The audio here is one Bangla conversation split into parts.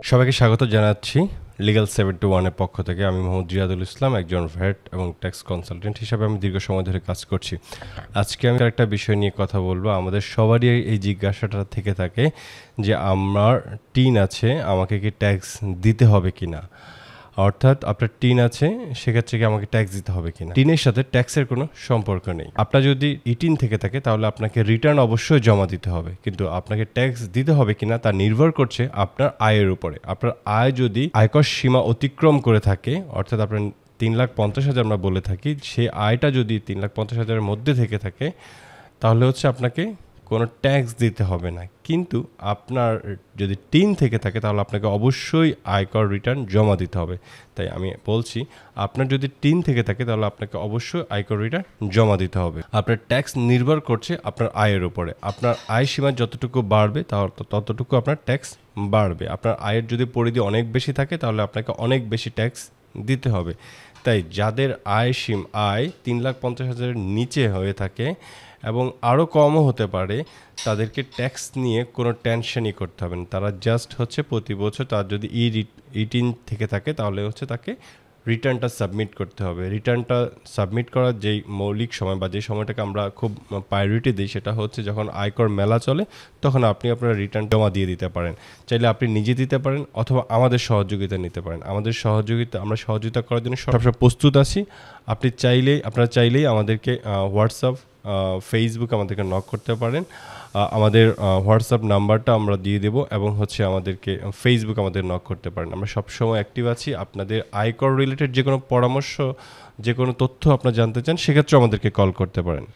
সবাইকে স্বাগত জানাচ্ছি লিগ্যাল 721 এর পক্ষ থেকে। আমি মোহাম্মদ রিয়াদুল ইসলাম, একজন ভ্যাট এবং ট্যাক্স কনসালটেন্ট হিসাবে আমি দীর্ঘ সময় ধরে কাজ করছি। আজকে আমি একটা বিষয় নিয়ে কথা বলবো। আমাদের সবারই এই জিজ্ঞাসাটা থেকে থাকে যে আমার টিন আছে, আমাকে কি ট্যাক্স দিতে হবে কিনা। অর্থাৎ আপনার টিন আছে, সেক্ষেত্রে কি আমাকে ট্যাক্স দিতে হবে কিনা। টিনের সাথে ট্যাক্সের কোনো সম্পর্ক নেই। আপনার যদি টিন থেকে থাকে তাহলে আপনাকে রিটার্ন অবশ্যই জমা দিতে হবে, কিন্তু আপনাকে ট্যাক্স দিতে হবে কিনা তা নির্ভর করছে আপনার আয়ের উপরে। আপনার আয় যদি আয়কর সীমা অতিক্রম করে থাকে, অর্থাৎ আপনার 3,50,000 আমরা বলে থাকি, সেই আয়টা যদি 3,50,000-এর মধ্যে থেকে থাকে তাহলে হচ্ছে আপনাকে কোনো ট্যাক্স দিতে হবে না। কিন্তু আপনার যদি টিন থেকে থাকে তাহলে আপনাকে অবশ্যই আয়কর রিটার্ন জমা দিতে হবে। তাই আমি বলছি, আপনার যদি টিন থেকে থাকে তাহলে আপনাকে অবশ্যই আয়কর রিটার্ন জমা দিতে হবে। আপনার ট্যাক্স নির্ভর করছে আপনার আয়ের উপরে। আপনার আয় সীমা যতটুকু বাড়বে ততটুকু আপনার ট্যাক্স বাড়বে। আপনার আয়ের যদি পরিধি অনেক বেশি থাকে তাহলে আপনাকে অনেক বেশি ট্যাক্স দিতে হবে। তাই যাদের আয় 3,50,000-এর নিচে হয়ে থাকে এবং আরও কমও হতে পারে, তাদেরকে ট্যাক্স নিয়ে কোনো টেনশনই করতে হবে না। তারা জাস্ট হচ্ছে প্রতি বছর তার যদি টিন থেকে থাকে তাহলে হচ্ছে তাকে রিটার্নটা সাবমিট করতে হবে। রিটার্নটা সাবমিট করার যেই মৌলিক সময় বা যে সময়টাকে আমরা খুব প্রায়োরিটি দিই, সেটা হচ্ছে যখন আয়কর মেলা চলে তখন আপনি আপনার রিটার্ন জমা দিয়ে দিতে পারেন। চাইলে আপনি নিজে দিতে পারেন অথবা আমাদের সহযোগিতা নিতে পারেন। আমরা সহযোগিতা করার জন্য সবসময় প্রস্তুত আছি। আপনারা চাইলেই আমাদেরকে হোয়াটসঅ্যাপ, ফেসবুক আমাদেরকে নক করতে পারেন। আমাদের হোয়াটসঅ্যাপ নাম্বারটা আমরা দিয়ে দেবো এবং হচ্ছে আমাদেরকে ফেসবুক আমাদের নক করতে পারেন। আমরা সবসময় অ্যাক্টিভ আছি। আপনাদের আয়কর রিলেটেড যে কোনো পরামর্শ, যে কোনো তথ্য আপনারা জানতে চান, সেক্ষেত্রে আমাদেরকে কল করতে পারেন।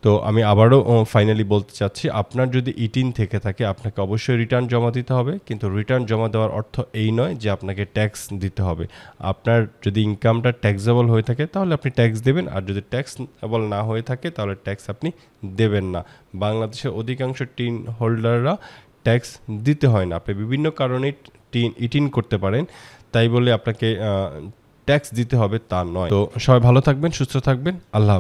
তো আমি আবারও ফাইনালি বলতে চাচ্ছি, আপনার যদি টিন থেকে থাকে আপনাকে অবশ্যই রিটার্ন জমা দিতে হবে, কিন্তু রিটার্ন জমা দেওয়ার অর্থ এই নয় যে আপনাকে ট্যাক্স দিতে হবে। আপনার যদি ইনকামটা ট্যাক্সেবল হয়ে থাকে তাহলে আপনি ট্যাক্স দেবেন, আর যদি ট্যাক্সেবল না হয়ে থাকে তাহলে ট্যাক্স আপনি দেবেন না। বাংলাদেশের অধিকাংশ টিন হোল্ডাররা ট্যাক্স দিতে হয় না। আপনি বিভিন্ন কারণে টিন করতে পারেন, তাই বলে আপনাকে ট্যাক্স দিতে হবে তা নয়। তো সবাই ভালো থাকবেন, সুস্থ থাকবেন। আল্লাহ।